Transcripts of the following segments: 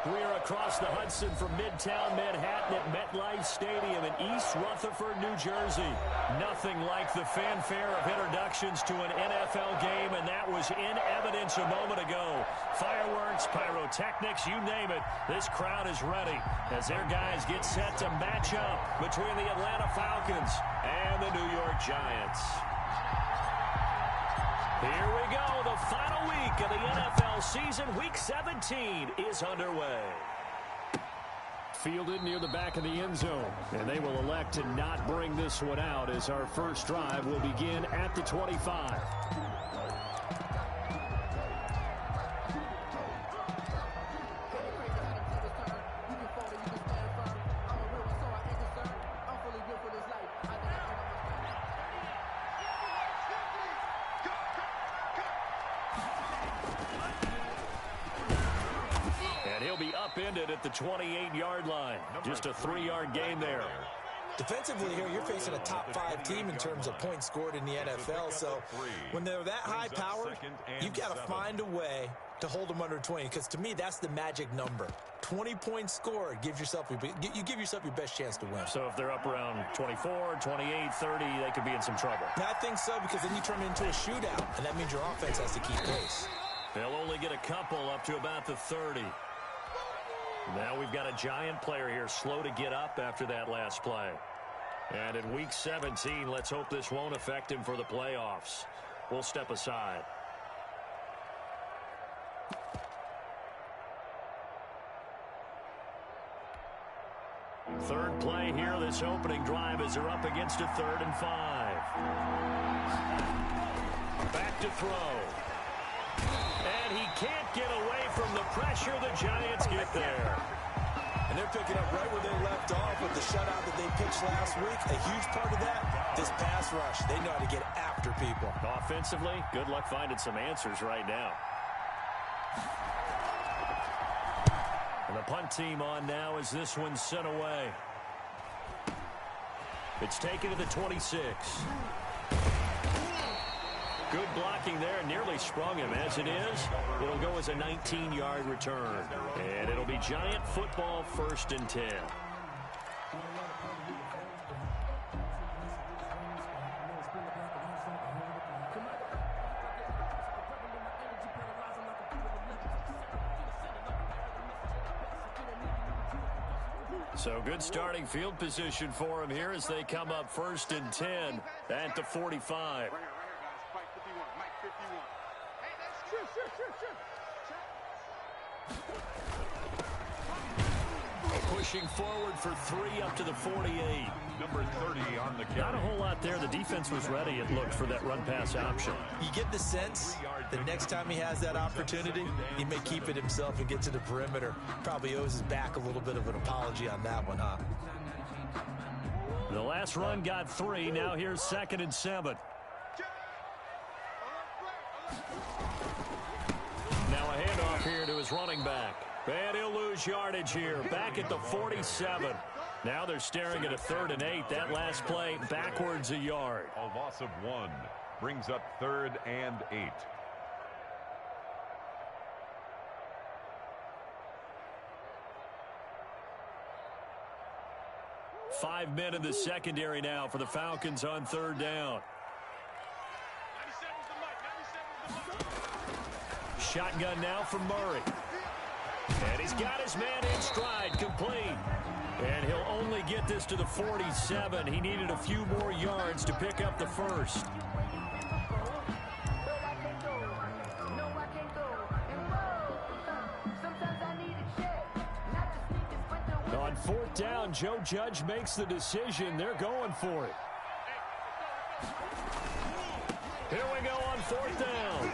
We are across the Hudson from Midtown Manhattan at MetLife Stadium in East Rutherford, New Jersey. Nothing like the fanfare of introductions to an NFL game, and that was in evidence a moment ago. Fireworks, pyrotechnics, you name it. This crowd is ready as their guys get set to match up between the Atlanta Falcons and the New York Giants. Here we go. The final week of the NFL season. Week 17 is underway. Fielded near the back of the end zone. And they will elect to not bring this one out as our first drive will begin at the 25. Upended at the 28-yard line. Just a 3-yard gain there. Defensively here, you're facing a top-5 team in terms of points scored in the NFL. So when they're that high-powered, you've got to find a way to hold them under 20. Because to me, that's the magic number. 20 points scored gives yourself you give yourself your best chance to win. So if they're up around 24, 28, 30, they could be in some trouble. I think so, because then you turn it into a shootout, and that means your offense has to keep pace. They'll only get a couple up to about the 30. Now we've got a Giant player here slow to get up after that last play. And in Week 17, let's hope this won't affect him for the playoffs. We'll step aside. Third play here, this opening drive as they're up against a 3rd and 5. Back to throw. And he can't get away from the pressure. The Giants get there. And they're picking up right where they left off with the shutout that they pitched last week. A huge part of that, this pass rush. They know how to get after people. Offensively, good luck finding some answers right now. And the punt team on now as this one's sent away. It's taken to the 26. Good blocking there, nearly sprung him. As it is, it'll go as a 19-yard return. And it'll be Giant football, 1st and 10. So good starting field position for him here as they come up 1st and 10 at the 45. Pushing forward for 3 up to the 48. Number 30 on the carry. Not a whole lot there. The defense was ready, it looked, for that run-pass option. You get the sense that next time he has that opportunity, he may keep it himself and get to the perimeter. Probably owes his back a little bit of an apology on that one, huh? The last run got 3. Now here's 2nd and 7. Now a handoff here to his running back. And he'll lose yardage here. Back at the 47. Now they're staring at a 3rd and 8. That last play backwards a yard. A loss of 1 brings up 3rd and 8. Five men in the secondary now for the Falcons on 3rd down. Shotgun now from Murray. And he's got his man in stride, complete. And he'll only get this to the 47. He needed a few more yards to pick up the 1st. On 4th down, Joe Judge makes the decision. They're going for it. Here we go on 4th down.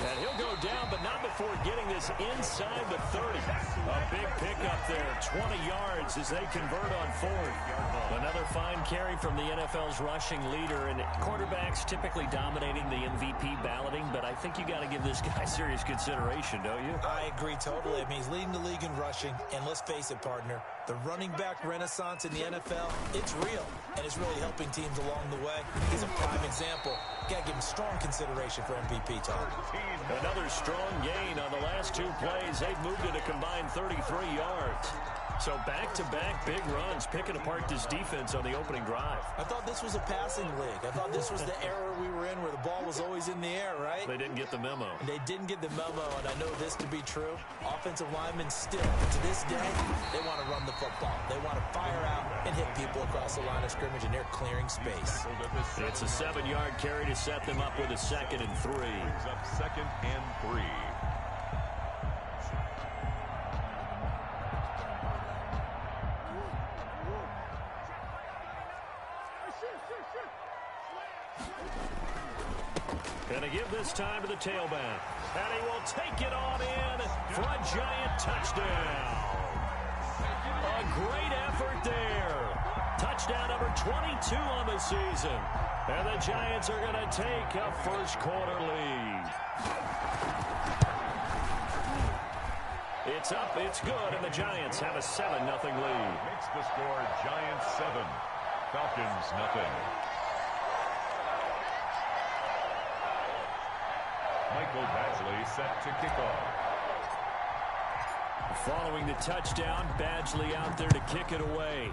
And he'll go down, but not before getting this inside the 30. A big pickup there, 20 yards as they convert on 4th. Another fine carry from the NFL's rushing leader, and quarterbacks typically dominating the MVP balloting, but I think you got to give this guy serious consideration, don't you? I agree totally. I mean, he's leading the league in rushing, and let's face it, partner, the running back renaissance in the NFL, it's real, and it's really helping teams along the way. He's a prime example. Got to give him strong consideration for MVP talk. Another strong gain on the last 2 plays. They've moved it a combined 33 yards. So back-to-back big runs, picking apart this defense on the opening drive. I thought this was a passing league. I thought this was the era we were in where the ball was always in the air, right? They didn't get the memo. They didn't get the memo, and I know this to be true. Offensive linemen still, to this day, they want to run the football. They want to fire out and hit people across the line of scrimmage, and they're clearing space. It's a 7-yard carry to set them up with a 2nd and 3. Up 2nd and 3. Gonna give this time to the tailback. And he will take it on in for a giant touchdown. A great effort there. Touchdown number 22 on the season. And the Giants are going to take a first-quarter lead. It's up, it's good, and the Giants have a 7-0 lead. Makes the score Giants 7, Falcons nothing. Michael Badgley set to kick off. Following the touchdown, Badgley out there to kick it away.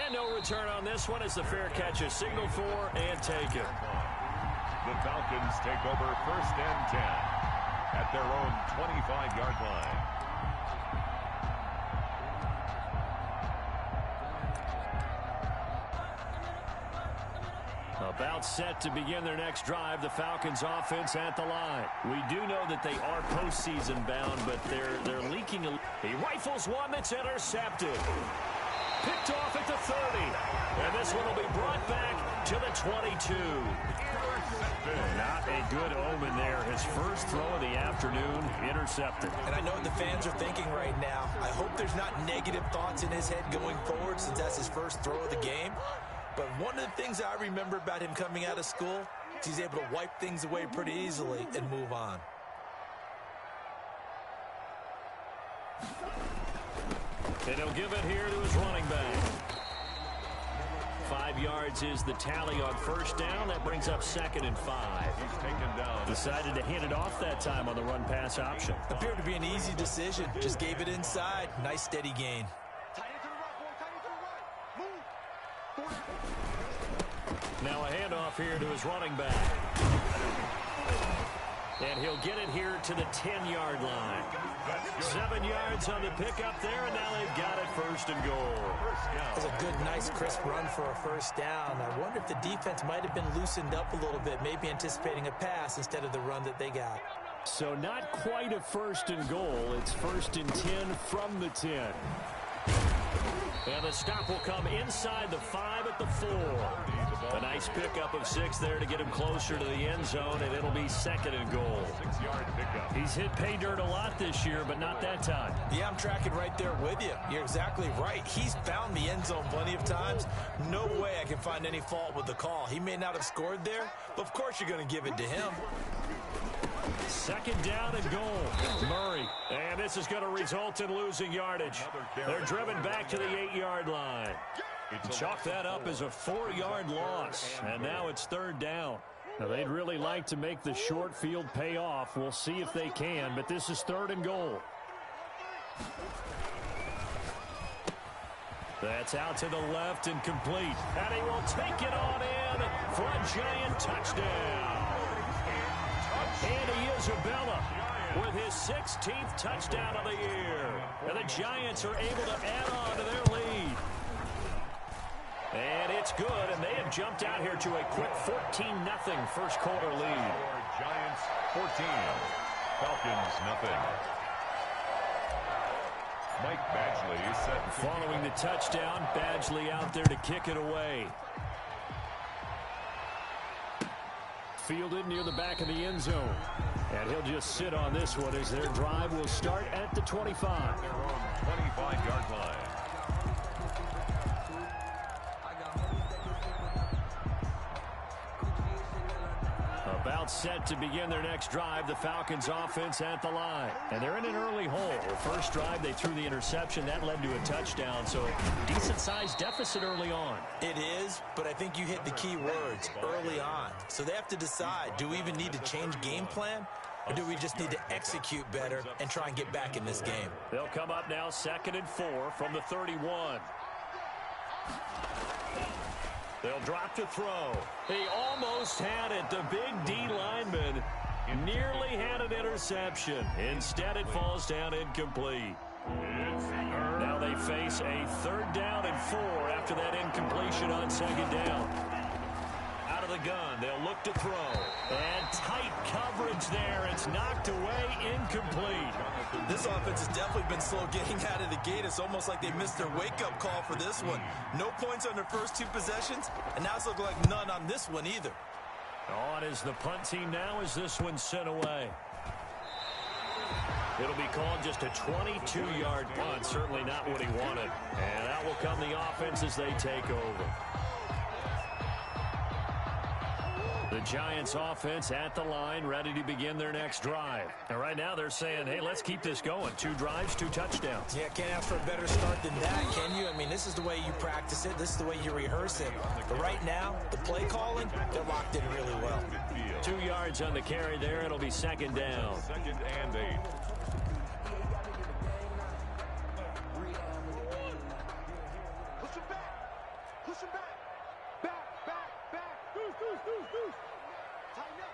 And no return on this one as the fair catch is signaled for and taken. The Falcons take over 1st and 10 at their own 25-yard line. About set to begin their next drive, the Falcons offense at the line. We do know that they are postseason bound, but they're leaking. He rifles one that's intercepted. Picked off at the 30. And this one will be brought back to the 22. Not a good omen there. His first throw of the afternoon, intercepted. And I know what the fans are thinking right now. I hope there's not negative thoughts in his head going forward since that's his first throw of the game. But one of the things I remember about him coming out of school is he's able to wipe things away pretty easily and move on. And he'll give it here to his running back. 5 yards is the tally on first down. That brings up 2nd and 5. He's taken down. Decided to hand it off that time on the run-pass option. Appeared to be an easy decision. Just gave it inside. Nice steady gain. Now a handoff here to his running back. And he'll get it here to the 10-yard line. 7 yards on the pickup there, and now they've got it 1st and goal. That's a good, nice, crisp run for a first down. I wonder if the defense might have been loosened up a little bit, maybe anticipating a pass instead of the run that they got. So not quite a 1st and goal. It's 1st and 10 from the 10. And the stop will come inside the 5 at the 4. A nice pickup of 6 there to get him closer to the end zone, and it'll be 2nd and goal. 6-yard pickup. He's hit pay dirt a lot this year, but not that time. Yeah, I'm tracking right there with you. You're exactly right. He's found the end zone plenty of times. No way I can find any fault with the call. He may not have scored there, but of course you're going to give it to him. 2nd down and goal. Murray. And this is going to result in losing yardage. They're driven back to the 8-yard line. Chalk that up as a 4-yard loss. And now it's 3rd down. Now they'd really like to make the short field pay off. We'll see if they can, but this is 3rd and goal. That's out to the left and complete. And he will take it on in for a giant touchdown. And Isabella with his 16th touchdown of the year. And the Giants are able to add on to their lead. And it's good, and they have jumped out here to a quick 14-0 first-quarter lead. Giants 14, Falcons nothing. Mike Badgley set. Following the touchdown, Badgley out there to kick it away. Fielded near the back of the end zone. And he'll just sit on this one as their drive will start at the 25. Their own 25-yard line. About About set to begin their next drive, the Falcons offense at the line. And they're in an early hole. The first drive, they threw the interception. That led to a touchdown, so decent-sized deficit early on. It is, but I think you hit the key words, early on. So they have to decide, do we even need to change game plan? Or do we just need to execute better and try and get back in this game? They'll come up now 2nd and 4 from the 31. They'll drop to throw. He almost had it. The big D lineman nearly had an interception. Instead, it falls down incomplete. Now they face a 3rd down and 4 after that incompletion on 2nd down. Out of the gun, they'll look to throw. And tight coverage there. It's knocked away, incomplete. This offense has definitely been slow getting out of the gate. It's almost like they missed their wake-up call for this one. No points on their first 2 possessions, and now it's looking like none on this one either. On is the punt team now as this one's sent away. It'll be called just a 22-yard punt. Certainly not what he wanted. And out will come the offense as they take over. The Giants offense at the line, ready to begin their next drive. And right now they're saying, hey, let's keep this going. 2 drives, 2 touchdowns. Yeah, can't ask for a better start than that, can you? I mean, this is the way you practice it. This is the way you rehearse it. But right now, the play calling, they're locked in really well. 2 yards on the carry there. It'll be 2nd down. 2nd and 8. Push him back. Push him back. Back. Deuce. Tighten up.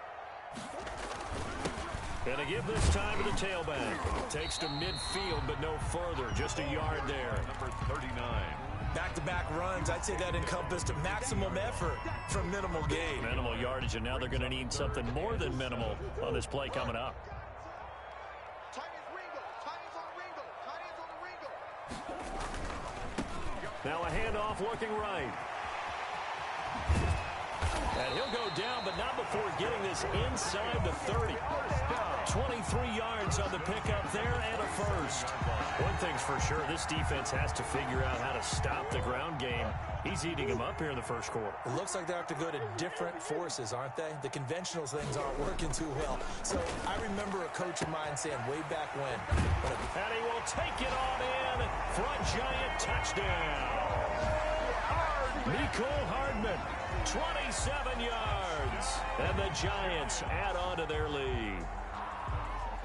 Gonna give this time to the tailback. Takes to midfield, but no further. Just a yard there. Number 39. Back-to-back runs, I'd say that encompassed maximum effort from minimal gain. Minimal yardage, and now they're going to need something more than minimal on this play coming up. Tight ends on the Ringo. Now a handoff looking right. And he'll go down, but not before getting this inside the 30. 23 yards on the pickup there and a first. One thing's for sure, this defense has to figure out how to stop the ground game. He's eating them up here in the first quarter. It looks like they have to go to different forces, aren't they? The conventional things aren't working too well. So I remember a coach of mine saying way back when. And he will take it on in for a Giant touchdown. Mecole Hardman, 27 yards. And the Giants add on to their lead.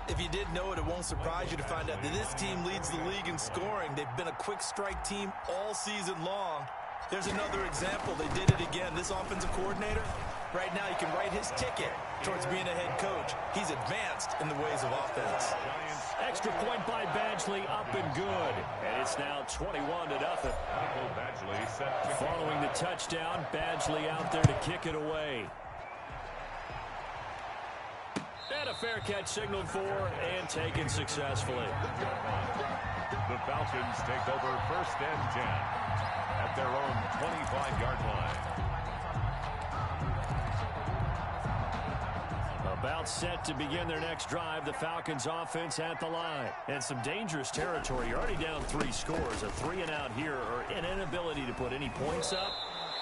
If you did know it, it won't surprise you to find out that this team leads the league in scoring. They've been a quick strike team all season long. There's another example. They did it again. This offensive coordinator, right now he can write his ticket towards being a head coach. He's advanced in the ways of offense. Extra point by Badgley, up and good. And it's now 21-0. Following the touchdown, Badgley out there to kick it away. And a fair catch signaled for and taken successfully. The Falcons take over 1st and 10 at their own 25-yard line. About set to begin their next drive, the Falcons offense at the line. And some dangerous territory. You're already down 3 scores. A 3-and-out here or an inability to put any points up.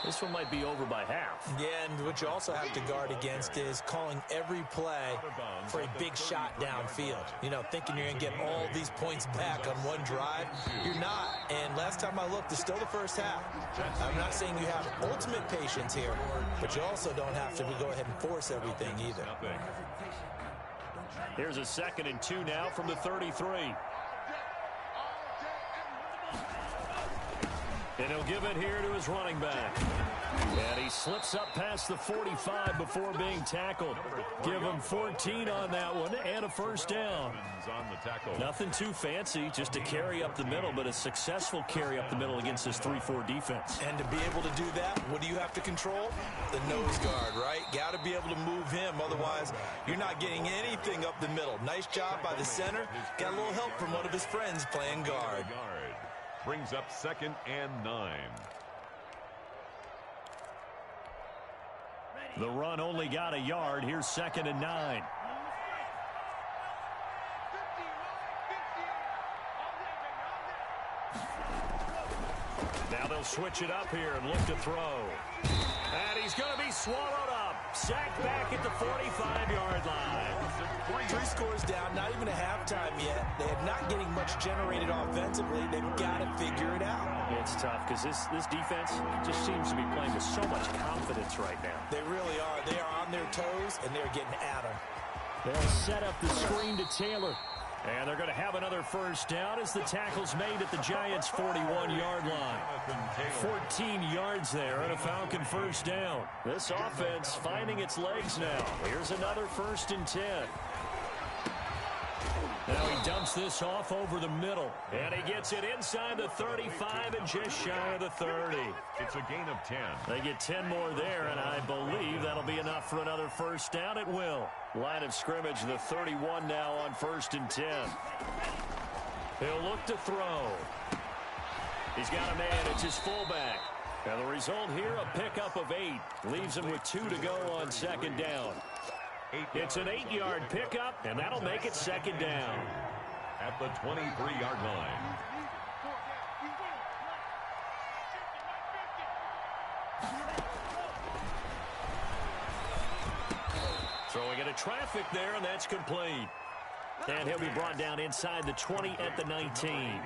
This one might be over by half. Yeah, and what you also have to guard against is calling every play for a big shot downfield. You know, thinking you're going to get all these points back on one drive. You're not. And last time I looked, it's still the first half. I'm not saying you have ultimate patience here, but you also don't have to go ahead and force everything either. Here's a 2nd and 2 now from the 33. And he'll give it here to his running back. And he slips up past the 45 before being tackled. Give him 14 on that one and a first down. Nothing too fancy, just a carry up the middle, but a successful carry up the middle against this 3-4 defense. And to be able to do that, what do you have to control? The nose guard, right? Got to be able to move him. Otherwise, you're not getting anything up the middle. Nice job by the center. Got a little help from one of his friends playing guard. Brings up 2nd and 9. The run only got a yard. Here's 2nd and 9. Now they'll switch it up here and look to throw. And he's going to be swallowed up. Sacked back at the 45-yard line. 3 scores down, not even a halftime yet. They're not getting much generated offensively. They've got to figure it out. It's tough because this defense just seems to be playing with so much confidence right now. They really are. They are on their toes, and they're getting at them. They'll set up the screen to Taylor. And they're going to have another first down as the tackle's made at the Giants' 41-yard line. 14 yards there and a Falcon first down. This offense finding its legs now. Here's another 1st and 10. Now he dumps this off over the middle. And he gets it inside the 35 and just shy of the 30. It's a gain of 10. They get 10 more there, and I believe that'll be enough for another first down. It will. Line of scrimmage, the 31 now on 1st and 10. He'll look to throw. He's got a man. It's his fullback. And the result here, a pickup of 8. Leaves him with 2 to go on 2nd down. It's an 8-yard pickup, and that'll make it 2nd down. At the 23-yard line. Throwing into traffic there, and that's complete. And he'll be brought down inside the 20 at the 19.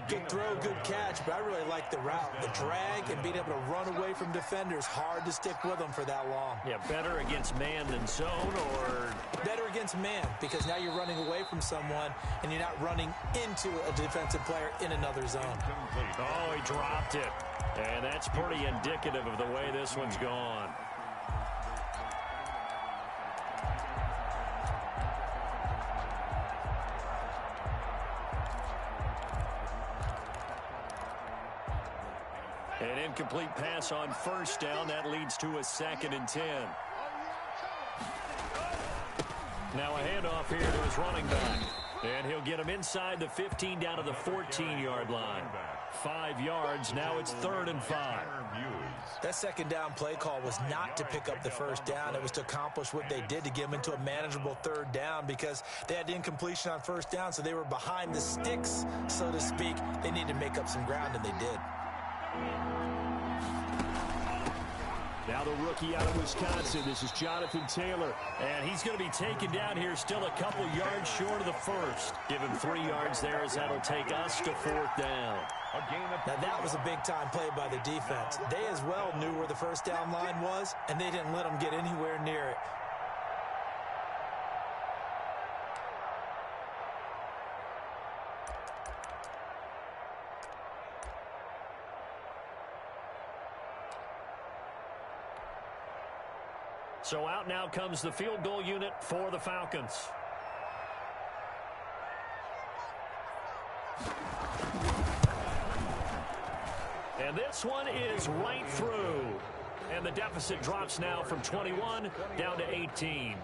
Good throw, good catch, but I really like the route. The drag and being able to run away from defenders. Hard to stick with them for that long. Yeah, better against man than zone, or? Better against man, because now you're running away from someone, and you're not running into a defensive player in another zone. Oh, he dropped it. And that's pretty indicative of the way this one's gone. An incomplete pass on 1st down. That leads to a 2nd and 10. Now a handoff here to his running back. And he'll get him inside the 15 down to the 14-yard line. 5 yards. Now it's 3rd and 5. That 2nd down play call was not to pick up the 1st down. It was to accomplish what they did to get them into a manageable 3rd down because they had incompletion on 1st down, so they were behind the sticks, so to speak. They needed to make up some ground, and they did. Now the rookie out of Wisconsin. This is Jonathan Taylor. And he's going to be taken down here still a couple yards short of the 1st. Give him 3 yards there as that'll take us to 4th down. Now that was a big-time play by the defense. They as well knew where the 1st down line was, and they didn't let them get anywhere near it. So out now comes the field goal unit for the Falcons. And this one is right through. And the deficit drops now from 21 down to 18.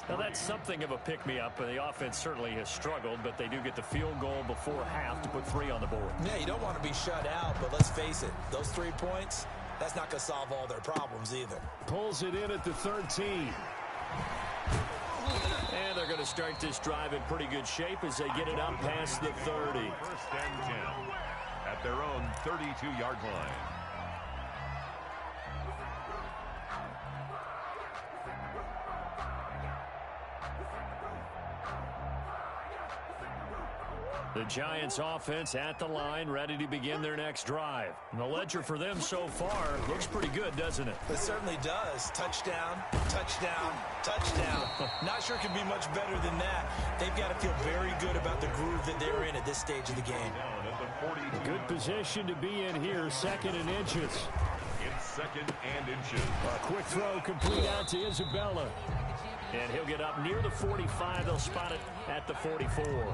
Now that's something of a pick-me-up. The offense certainly has struggled, but they do get the field goal before half to put 3 on the board. Yeah, you don't want to be shut out, but let's face it, those 3 points, that's not going to solve all their problems either. Pulls it in at the 13. And they're going to start this drive in pretty good shape as they get it up past the 30. 1st and 10 at their own 32-yard line. The Giants offense at the line, ready to begin their next drive. And the ledger for them so far looks pretty good, doesn't it? It certainly does. Touchdown, touchdown, touchdown. Not sure it could be much better than that. They've got to feel very good about the groove that they're in at this stage of the game. Good position to be in here, 2nd and inches. It's 2nd and inches. A quick throw complete out to Isabella. And he'll get up near the 45. They'll spot it at the 44.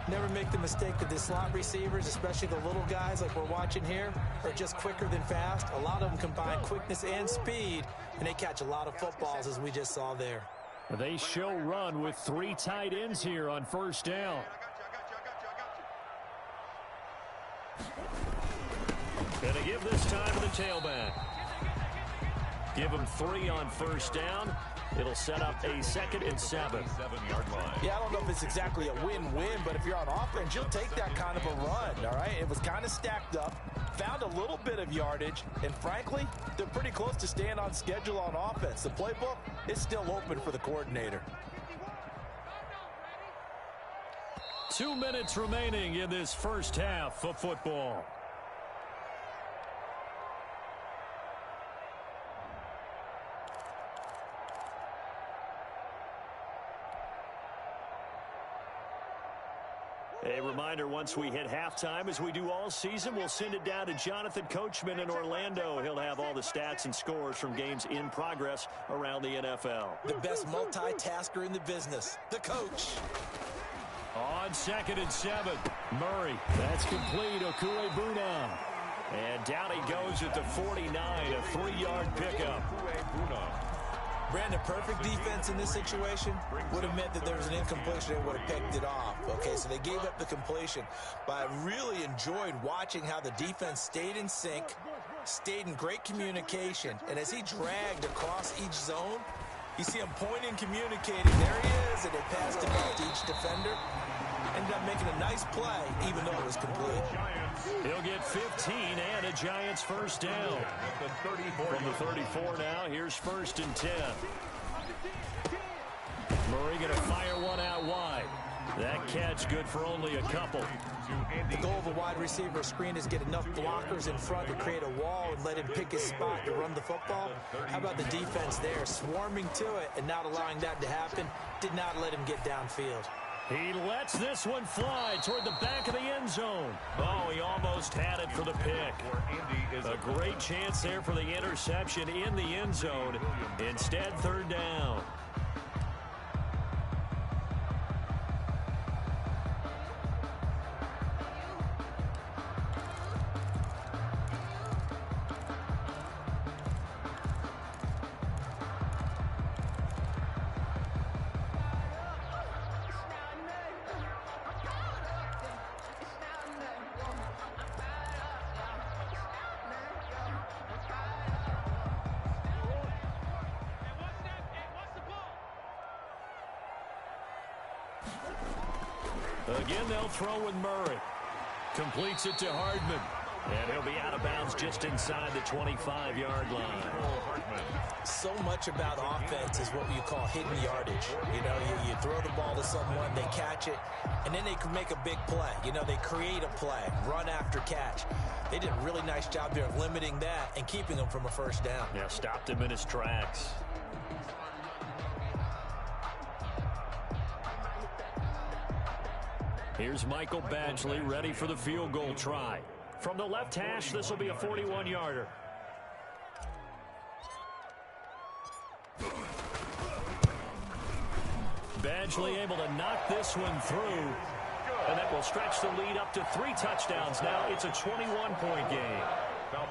Never make the mistake that the slot receivers, especially the little guys like we're watching here, are just quicker than fast. A lot of them combine quickness and speed, and they catch a lot of footballs, as we just saw there. They show run with 3 tight ends here on 1st down. Going to give this time to the tailback. Give him 3 on 1st down. It'll set up a 2nd and 7. 7-yard line. Yeah, I don't know if it's exactly a win-win, but if you're on offense, you'll take that kind of a run, all right? It was kind of stacked up. Found a little little bit of yardage, and frankly, they're pretty close to staying on schedule on offense. The playbook is still open for the coordinator. 2 minutes remaining in this first half of football. A reminder, once we hit halftime, as we do all season, we'll send it down to Jonathan Coachman in Orlando. He'll have all the stats and scores from games in progress around the NFL. The best multitasker in the business, the coach. On 2nd and 7, Murray. That's complete. Pnod. And down he goes at the 49, a 3-yard pickup. Brandon, perfect defense in this situation would have meant that there was an incompletion and would have picked it off. Okay, so they gave up the completion. But I really enjoyed watching how the defense stayed in sync, stayed in great communication, and as he dragged across each zone, you see him pointing, communicating. There he is, and they passed him off to each defender. Ended up making a nice play, even though it was complete. He'll get 15 and a Giants first down. From the 34 now, here's 1st and 10. Murray going to fire one out wide. That catch good for only a couple. The goal of a wide receiver screen is get enough blockers in front to create a wall and let him pick his spot to run the football. How about the defense there, swarming to it and not allowing that to happen? Did not let him get downfield. He lets this one fly toward the back of the end zone. Oh, he almost had it for the pick. A great chance there for the interception in the end zone. Instead, 3rd down. Again, they'll throw with Murray. Completes it to Hardman. And he'll be out of bounds just inside the 25-yard line. So much about offense is what you call hidden yardage. You know, you throw the ball to someone, they catch it, and then they can make a big play. You know, they create a play, run after catch. They did a really nice job there of limiting that and keeping them from a first down. Yeah, stopped him in his tracks. Here's Michael Badgley ready for the field goal try. From the left hash, this will be a 41-yarder. Badgley able to knock this one through. And that will stretch the lead up to 3 touchdowns now. It's a 21-point game.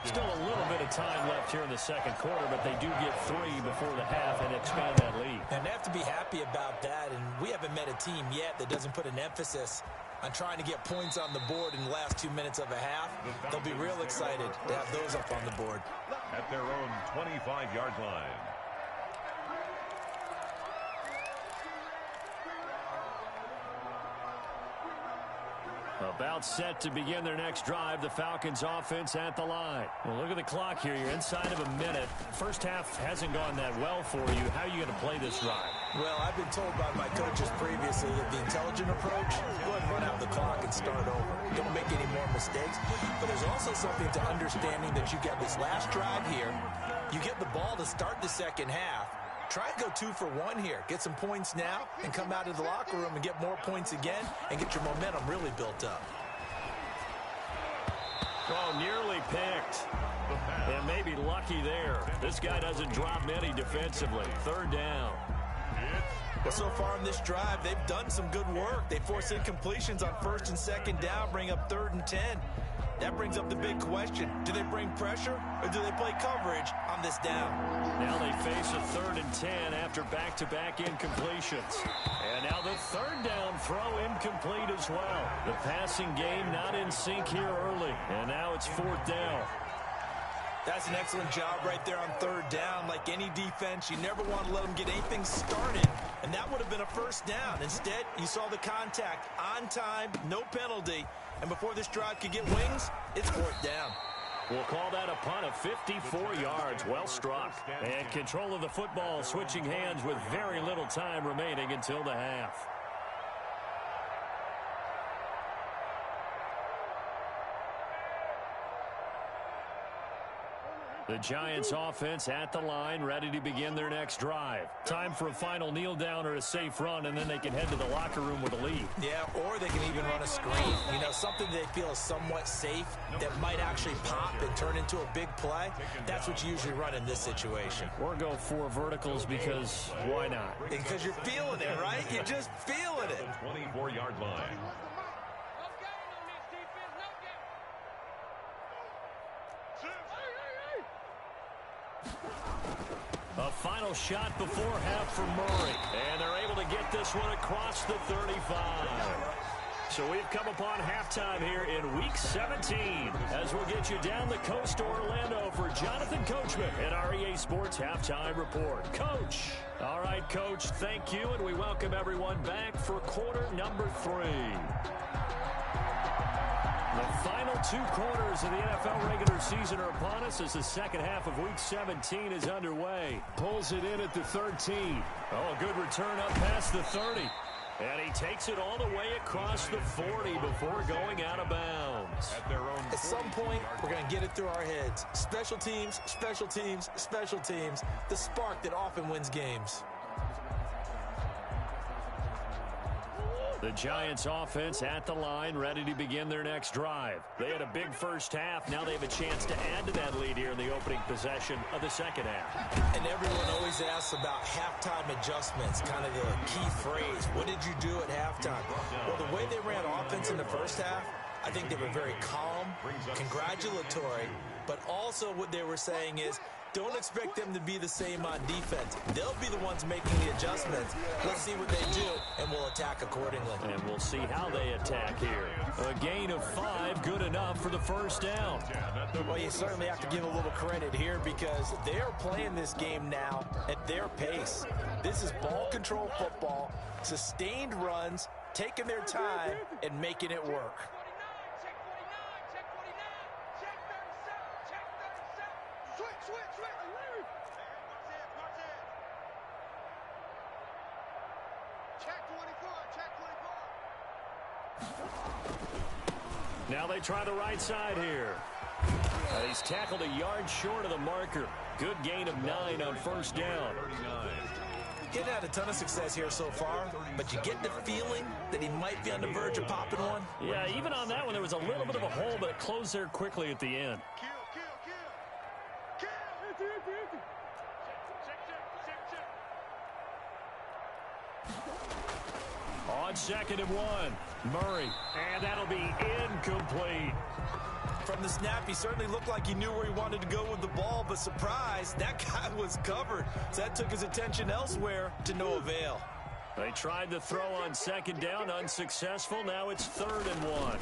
Still a little bit of time left here in the second quarter, but they do get 3 before the half and expand that lead. And they have to be happy about that, and we haven't met a team yet that doesn't put an emphasis on trying to get points on the board in the last 2 minutes of a half. They'll be real excited to have those up on the board. At their own 25-yard line. About set to begin their next drive. The Falcons offense at the line. Well, look at the clock here. You're inside of a minute. First half hasn't gone that well for you. How are you going to play this drive? Well, I've been told by my coaches previously that the intelligent approach, go ahead and run out the clock and start over. Don't make any more mistakes. But there's also something to understanding that you get this last drive here. You get the ball to start the second half. Try and go 2 for 1 here. Get some points now and come out of the locker room and get more points again and get your momentum really built up. Oh, nearly picked. And maybe lucky there. This guy doesn't drop many defensively. 3rd down. Well, so far in this drive, they've done some good work. They force incompletions on 1st and 2nd down, bring up 3rd and 10. That brings up the big question. Do they bring pressure or do they play coverage on this down? Now they face a 3rd and 10 after back-to-back incompletions. And now the 3rd down throw incomplete as well. The passing game not in sync here early. And now it's 4th down. That's an excellent job right there on 3rd down. Like any defense, you never want to let them get anything started. And that would have been a first down. Instead, you saw the contact on time, no penalty. And before this drive could get wings, it's 4th down. We'll call that a punt of 54 yards. Well struck. And control of the football switching hands with very little time remaining until the half. The Giants offense at the line, ready to begin their next drive. Time for a final kneel down or a safe run, and then they can head to the locker room with a lead. Yeah, or they can even run a screen. You know, something they feel is somewhat safe that might actually pop and turn into a big play. That's what you usually run in this situation. Or go 4 verticals because why not? Because you're feeling it, right? You're just feeling it. 24-yard line. A final shot before half for Murray. And they're able to get this one across the 35. So we've come upon halftime here in Week 17 as we'll get you down the coast to Orlando for Jonathan Coachman at our EA Sports Halftime Report. Coach. All right, Coach, thank you, and we welcome everyone back for quarter number 3. The final 2 quarters of the NFL regular season are upon us as the second half of Week 17 is underway. Pulls it in at the 13. Oh, a good return up past the 30. And he takes it all the way across the 40 before going out of bounds. At some point, we're going to get it through our heads. Special teams, special teams, special teams. The spark that often wins games. The Giants offense at the line, ready to begin their next drive. They had a big first half. Now they have a chance to add to that lead here in the opening possession of the second half. And everyone always asks about halftime adjustments, kind of the key phrase. What did you do at halftime? Well, the way they ran offense in the first half, I think they were very calm, congratulatory, but also what they were saying is, don't expect them to be the same on defense. They'll be the ones making the adjustments. Let's see what they do, and we'll attack accordingly. And we'll see how they attack here. A gain of 5, good enough for the first down. Well, you certainly have to give a little credit here because they're playing this game now at their pace. This is ball control football, sustained runs, taking their time, and making it work. Now they try the right side here. He's tackled a yard short of the marker. Good gain of 9 on first down. He hasn't had a ton of success here so far, but you get the feeling that he might be on the verge of popping one. Yeah, even on that one, there was a little bit of a hole, but it closed there quickly at the end. On 2nd and 1, Murray, and that'll be incomplete. From the snap, he certainly looked like he knew where he wanted to go with the ball, but surprise, that guy was covered. So that took his attention elsewhere to no avail. They tried the throw on 2nd down, unsuccessful. Now it's 3rd and 1.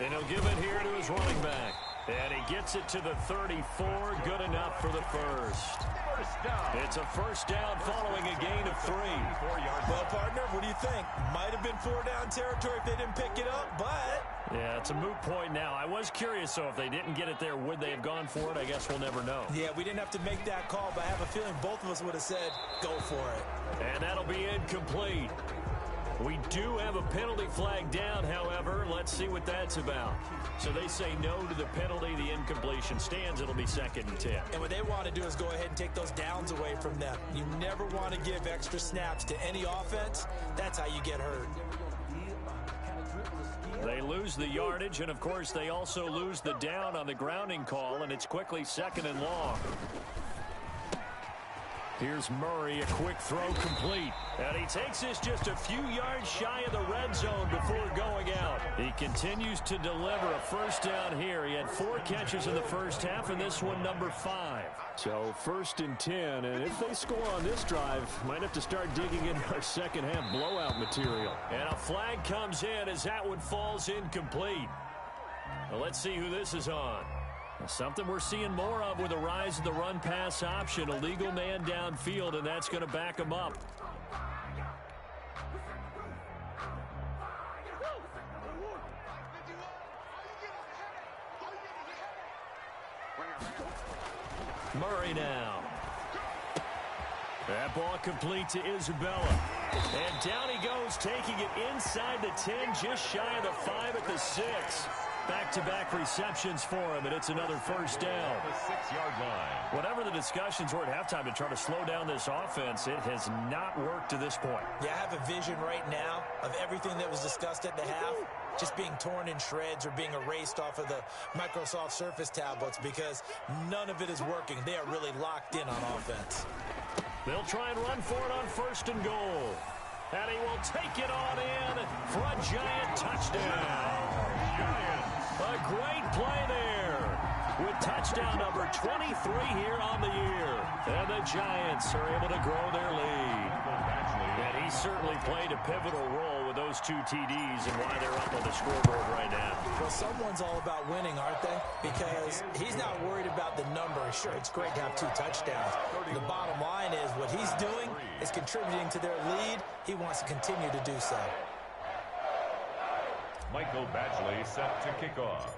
And he'll give it here to his running back. And he gets it to the 34, good enough for the first. It's a first down following a gain of 3. Well, partner, what do you think? Might have been 4-down territory if they didn't pick it up, but... Yeah, it's a moot point now. I was curious, though, if they didn't get it there, would they have gone for it? I guess we'll never know. Yeah, we didn't have to make that call, but I have a feeling both of us would have said, go for it. And that'll be incomplete. We do have a penalty flag down, however. Let's see what that's about. So they say no to the penalty. The incompletion stands. It'll be 2nd and 10. And what they want to do is go ahead and take those downs away from them. You never want to give extra snaps to any offense. That's how you get hurt. They lose the yardage, and, of course, they also lose the down on the grounding call, and it's quickly 2nd and long. Here's Murray, a quick throw complete. And he takes this just a few yards shy of the red zone before going out. He continues to deliver a first down here. He had 4 catches in the first half, and this one number 5. So 1st and 10, and if they score on this drive, might have to start digging into our second half blowout material. And a flag comes in as that one falls incomplete. Well, let's see who this is on. Something we're seeing more of with the rise of the run-pass option. A legal man downfield, and that's going to back him up. Murray now. That ball complete to Isabella. And down he goes, taking it inside the 10, just shy of the 5 at the 6. Back-to-back receptions for him, and it's another first down. The 6-yard line. Whatever the discussions were at halftime to try to slow down this offense, it has not worked to this point. Yeah, I have a vision right now of everything that was discussed at the half just being torn in shreds or being erased off of the Microsoft Surface tablets because none of it is working. They are really locked in on offense. They'll try and run for it on 1st and goal. And he will take it on in for a Giant touchdown. A great play there with touchdown number 23 here on the year. And the Giants are able to grow their lead. And he certainly played a pivotal role with those 2 TDs and why they're up on the scoreboard right now. Well, someone's all about winning, aren't they? Because he's not worried about the number. Sure, it's great to have 2 touchdowns. The bottom line is what he's doing is contributing to their lead. He wants to continue to do so. Michael Badgley set to kick off.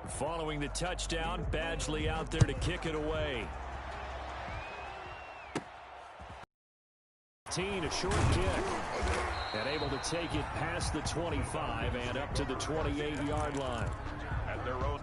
Following the touchdown, Badgley out there to kick it away. A short kick. And able to take it past the 25 and up to the 28-yard line. At their own.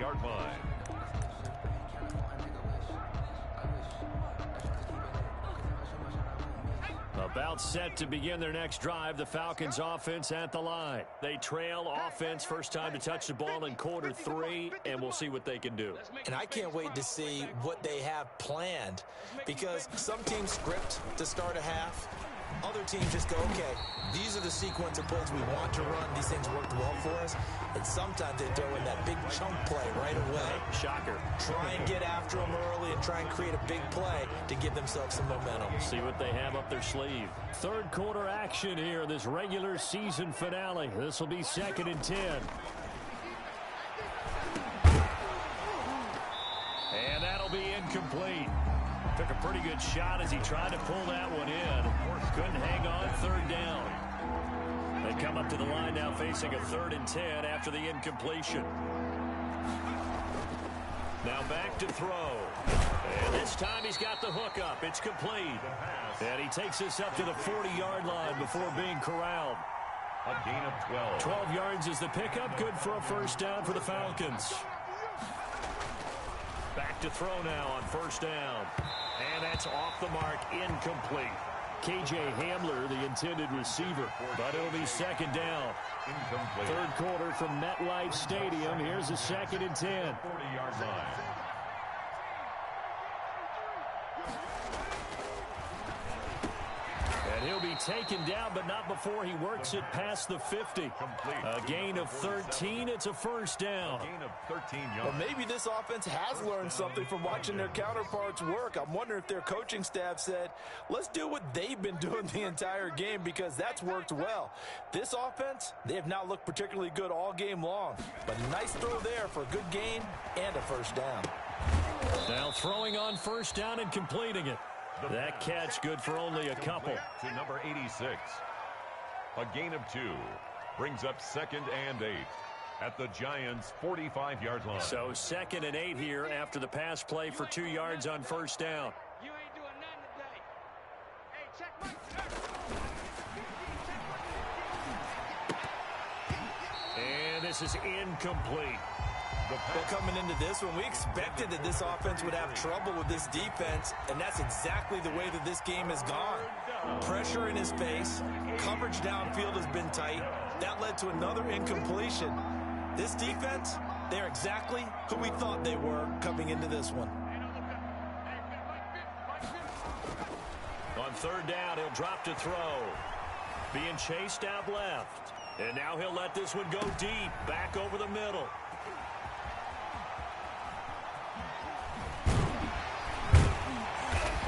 Yard line. About set to begin their next drive, the Falcons offense at the line. They trail offense, first time to touch the ball in quarter 3, and we'll see what they can do. And I can't wait to see what they have planned because some teams script to start a half. Other teams just go, okay, these are the sequence of plays we want to run. These things worked well for us. And sometimes they throw in that big chunk play right away. Shocker. Try and get after them early and try and create a big play to give themselves some momentum. See what they have up their sleeve. Third quarter action here, this regular season finale. This will be 2nd and 10. And that'll be incomplete. Took a pretty good shot as he tried to pull that one in. Couldn't hang on, 3rd down. They come up to the line now facing a 3rd and 10 after the incompletion. Now back to throw. And this time he's got the hook up. It's complete. And he takes this up to the 40-yard line before being corralled. A gain of 12. 12 yards is the pickup. Good for a first down for the Falcons. Back to throw now on 1st down. And that's off the mark, incomplete. K.J. Hamler, the intended receiver. But it'll be second down. Incomplete. Third quarter from MetLife Stadium. Here's a 2nd and 10. 40-yard line. And he'll be taken down, but not before he works it past the 50. Complete. A gain of 13. It's a first down. Gain of 13 yards. Well, maybe this offense has learned something from watching their counterparts work. I'm wondering if their coaching staff said, let's do what they've been doing the entire game, because that's worked well. This offense, they have not looked particularly good all game long. But a nice throw there for a good gain and a first down. Now throwing on first down and completing it. That catch good for only a couple. To number 86. A gain of 2. Brings up 2nd and 8 at the Giants' 45-yard line. So 2nd and 8 here after the pass play for 2 yards on first down. You ain't doing nothing today. Hey, check my And this is incomplete. Well, coming into this one, we expected that this offense would have trouble with this defense, and that's exactly the way that this game has gone. Pressure in his face, coverage downfield has been tight. That led to another incompletion. This defense, they're exactly who we thought they were coming into this one. On third down, he'll drop to throw. Being chased out left. And now he'll let this one go deep, back over the middle.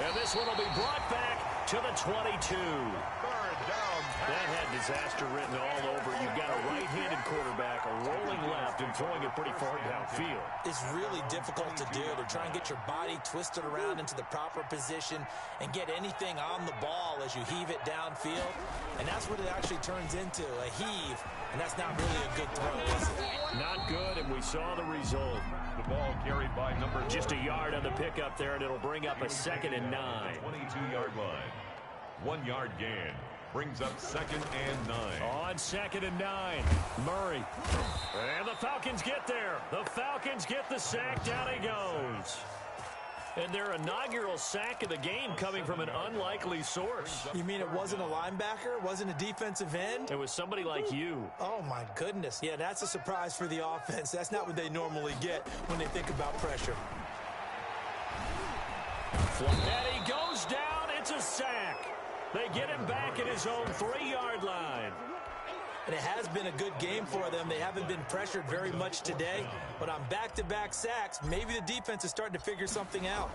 And this one will be brought back to the 22. That had disaster written all over. You've got a right-handed quarterback, a rolling left, and throwing it pretty far downfield. It's really difficult to do, to try and get your body twisted around into the proper position and get anything on the ball as you heave it downfield. And that's what it actually turns into, a heave. And that's not really a good throw, is it? Not good, and we saw the result. The ball carried by number Just a yard on the pickup there, and it'll bring up a 2nd and 9. 22-yard line. 1 yard gain. Brings up 2nd and 9. On 2nd and 9, Murray. And the Falcons get there. The Falcons get the sack. Down he goes. And their inaugural sack of the game coming from an unlikely source. You mean it wasn't a linebacker? It wasn't a defensive end? It was somebody like you. Oh, my goodness. Yeah, that's a surprise for the offense. That's not what they normally get when they think about pressure. And he goes down. It's a sack. They get him back at his own 3-yard line. And it has been a good game for them. They haven't been pressured very much today. But on back-to-back sacks, maybe the defense is starting to figure something out.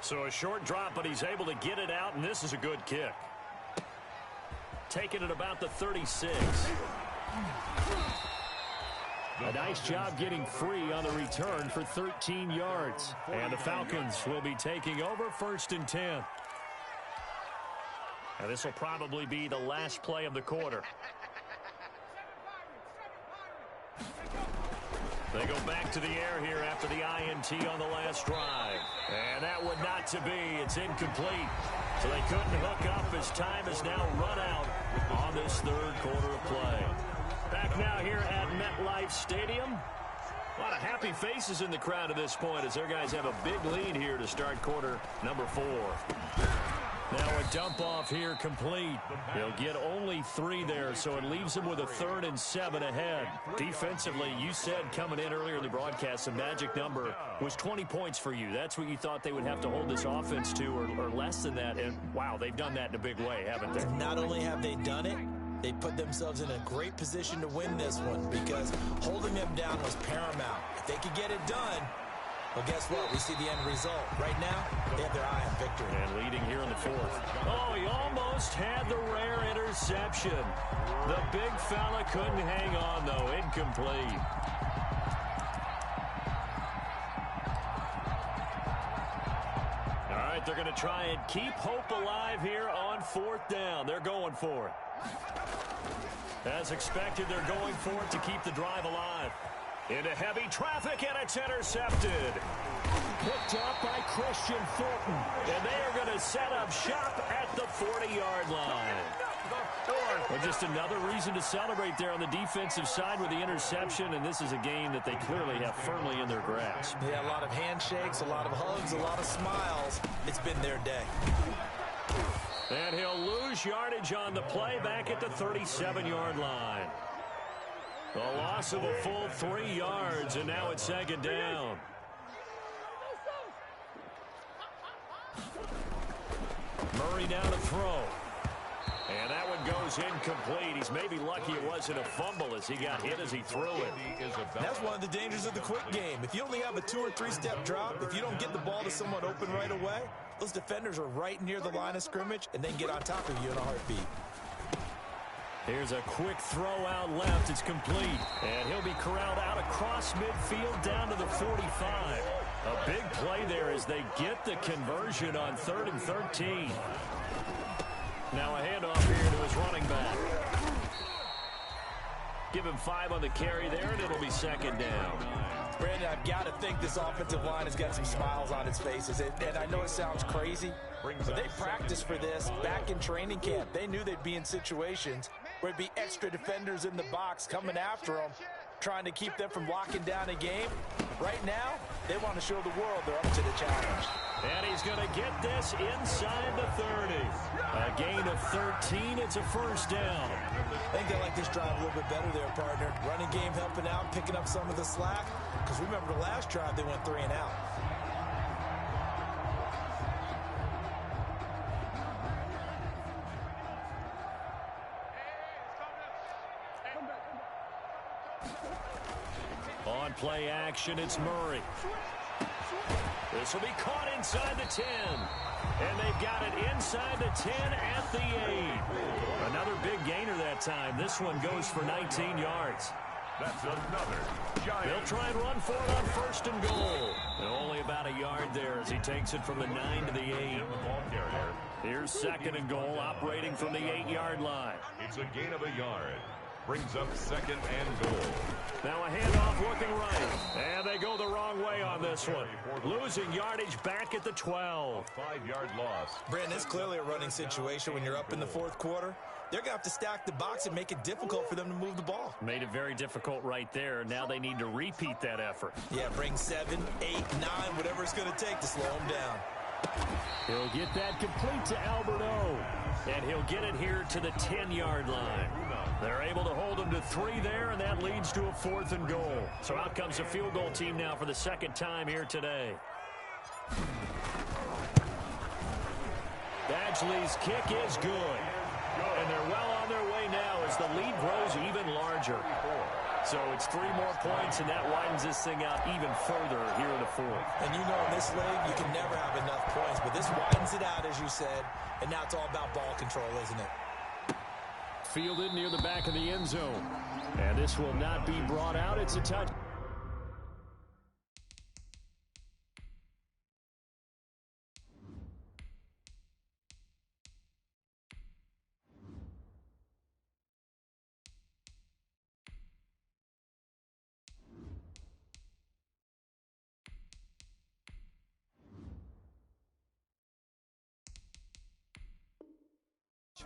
So a short drop, but he's able to get it out, and this is a good kick. Taking it about the 36. A nice job getting free on the return for 13 yards. And the Falcons will be taking over 1st and 10. Now this will probably be the last play of the quarter. They go back to the air here after the INT on the last drive. And that would not to be. It's incomplete. So they couldn't hook up as time has now run out on this third quarter of play. Back now here at MetLife Stadium. A lot of happy faces in the crowd at this point as their guys have a big lead here to start quarter number 4. Now a dump off here complete. They'll get only 3 there, so it leaves them with a 3rd and 7 ahead. Defensively, you said coming in earlier in the broadcast, the magic number was 20 points for you. That's what you thought they would have to hold this offense to, or less than that. And wow, they've done that in a big way, haven't they? Not only have they done it, they put themselves in a great position to win this one, because holding them down was paramount. If they could get it done, well, guess what? We see the end result. Right now, they have their eye on victory. And leading here in the 4th. Oh, he almost had the rare interception. The big fella couldn't hang on, though. Incomplete. All right, they're going to try and keep hope alive here on 4th down. They're going for it. As expected, they're going for it to keep the drive alive. Into heavy traffic, and it's intercepted. Picked up by Christian Fulton. And they are going to set up shop at the 40-yard line. Well, just another reason to celebrate there on the defensive side with the interception, and this is a game that they clearly have firmly in their grasp. Yeah, a lot of handshakes, a lot of hugs, a lot of smiles. It's been their day. And he'll lose yardage on the play back at the 37-yard line. A loss of a full 3 yards, and now it's second down. Murray now to throw. And that one goes incomplete. He's maybe lucky it wasn't a fumble as he got hit as he threw it. That's one of the dangers of the quick game. If you only have a 2- or 3-step drop, if you don't get the ball to someone open right away, those defenders are right near the line of scrimmage and then get on top of you in a heartbeat. Here's a quick throw out left. It's complete. And he'll be corralled out across midfield down to the 45. A big play there as they get the conversion on 3rd and 13. Now a handoff here to his running back. Give him 5 on the carry there, and it'll be second down. Brandon, I've got to think this offensive line has got some smiles on its faces. And I know it sounds crazy, but they practiced for this back in training camp. They knew they'd be in situations where it'd be extra defenders in the box coming after them, trying to keep them from locking down a game. Right now, they want to show the world they're up to the challenge. And he's going to get this inside the 30. A gain of 13. It's a first down. I think they like this drive a little bit better there, partner. Running game helping out, picking up some of the slack. Because remember the last drive, they went 3 and out. On play action, it's Murray. This will be caught inside the 10. And they've got it inside the 10 at the 8. Another big gainer that time. This one goes for 19 yards. That's another giant. They'll try and run for it on 1st and goal. And only about a yard there as he takes it from the 9 to the 8. Here's 2nd and goal, operating from the 8-yard line. It's a gain of a yard. Brings up 2nd and goal. Now a handoff looking right. And they go the wrong way on this one. Losing yardage back at the 12. A 5-yard loss. Brandon, it's clearly a running situation when you're up in the 4th quarter. They're going to have to stack the box and make it difficult for them to move the ball. Made it very difficult right there. Now they need to repeat that effort. Yeah, bring 7, 8, 9, whatever it's going to take to slow them down. He'll get that complete to Alberto. And he'll get it here to the 10-yard line. They're able to hold him to 3 there, and that leads to a 4th and goal. So out comes a field goal team now for the 2nd time here today. Badgley's kick is good. And they're well on their way now as the lead grows even larger. So it's 3 more points, and that widens this thing out even further here in the 4th. And you know in this league, you can never have enough points, but this widens it out, as you said, and now it's all about ball control, isn't it? Fielded near the back of the end zone. And this will not be brought out. It's a touch.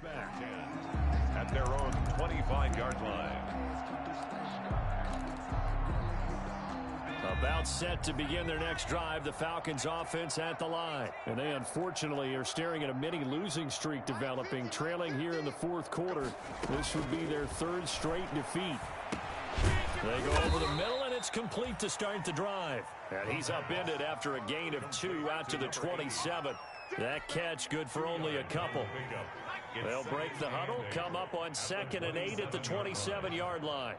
Back at their own 25-yard line. About set to begin their next drive, the Falcons offense at the line. And they unfortunately are staring at a mini losing streak developing, trailing here in the 4th quarter. This would be their 3rd straight defeat. They go over the middle, and it's complete to start the drive. And he's upended after a gain of 2 out to the 27. That catch good for only a couple. They'll break the huddle, come up on 2nd and 8 at the 27-yard line.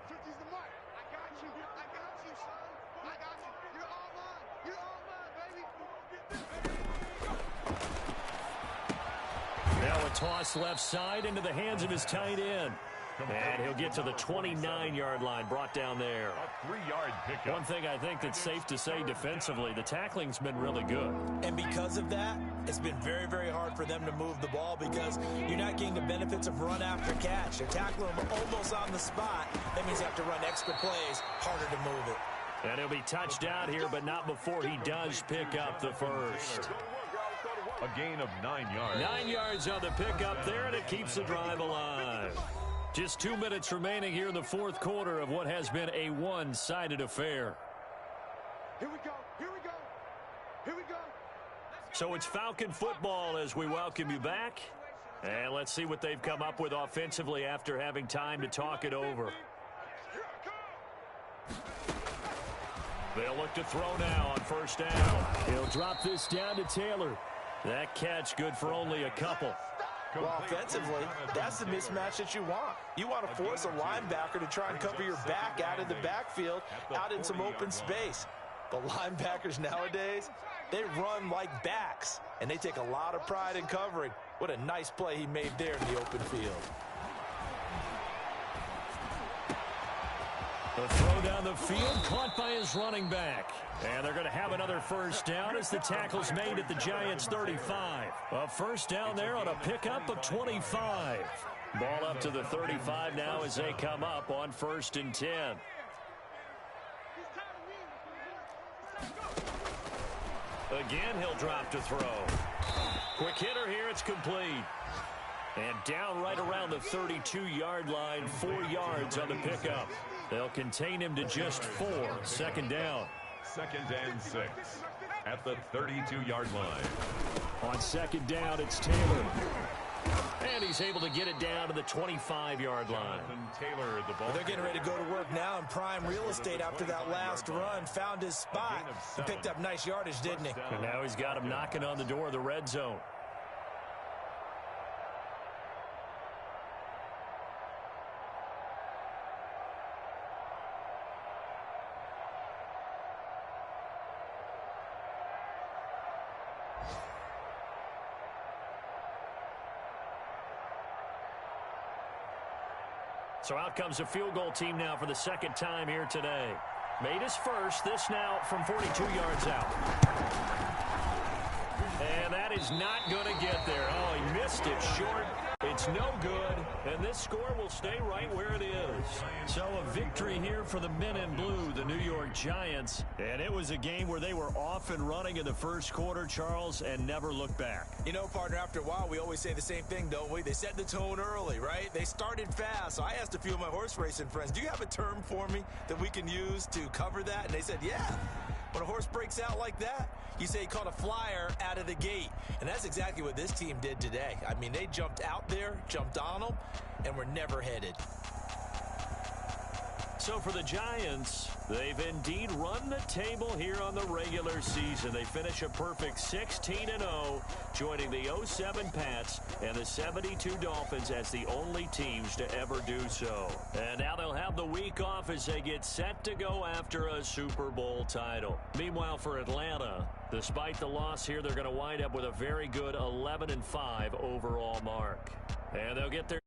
Now a toss left side into the hands of his tight end. And he'll get to the 29-yard line, brought down there. A 3-yard pickup. One thing I think that's safe to say defensively, the tackling's been really good. And because of that, it's been very, very hard for them to move the ball because you're not getting the benefits of run after catch. They're tackling them almost on the spot. That means you have to run extra plays, harder to move it. And he'll be touched out here, but not before he does pick up the first. A gain of 9 yards. 9 yards on the pickup there, and it keeps the drive alive. Just 2 minutes remaining here in the 4th quarter of what has been a one-sided affair. Here we go. Here we go. Here we go. So it's Falcon football as we welcome you back. And let's see what they've come up with offensively after having time to talk it over. They'll look to throw now on first down. He'll drop this down to Taylor. That catch good for only a couple. Well, offensively, that's the mismatch that you want. You want to force a linebacker to try and cover your back out in the backfield, out in some open space. But linebackers nowadays, they run like backs, and they take a lot of pride in covering. What a nice play he made there in the open field. The throw down the field, caught by his running back. And they're going to have another first down as the tackle's made at the Giants' 35. A first down there on a pickup of 25. Ball up to the 35 now as they come up on 1st and 10. Again, he'll drop to throw. Quick hitter here, it's complete. And down right around the 32-yard line, 4 yards on the pickup. They'll contain him to just 4. Second down. 2nd and 6 at the 32-yard line. On second down, it's Taylor. And he's able to get it down to the 25-yard line. Taylor, the ball. They're getting ready to go to work now in prime real estate after that last run. Found his spot and picked up nice yardage, didn't he? And now he's got him knocking on the door of the red zone. So out comes a field goal team now for the second time here today. Made his first. This now from 42 yards out. And that is not going to get there. Oh, he missed it short. It's no good. And this score will stay right where it is. So a victory here for the men in blue, the New York Giants. And it was a game where they were off and running in the first quarter, Charles, and never looked back. You know, partner, after a while, we always say the same thing, don't we? They set the tone early, right? They started fast. So I asked a few of my horse racing friends, do you have a term for me that we can use to cover that? And they said, yeah. When a horse breaks out like that, you say he caught a flyer out of the gate. And that's exactly what this team did today. I mean, they jumped out there, jumped on them, and were never headed. So for the Giants, they've indeed run the table here on the regular season. They finish a perfect 16-0, joining the 07 Pats and the 72 Dolphins as the only teams to ever do so. And now they'll have the week off as they get set to go after a Super Bowl title. Meanwhile, for Atlanta, despite the loss here, they're going to wind up with a very good 11-5 overall mark. And they'll get their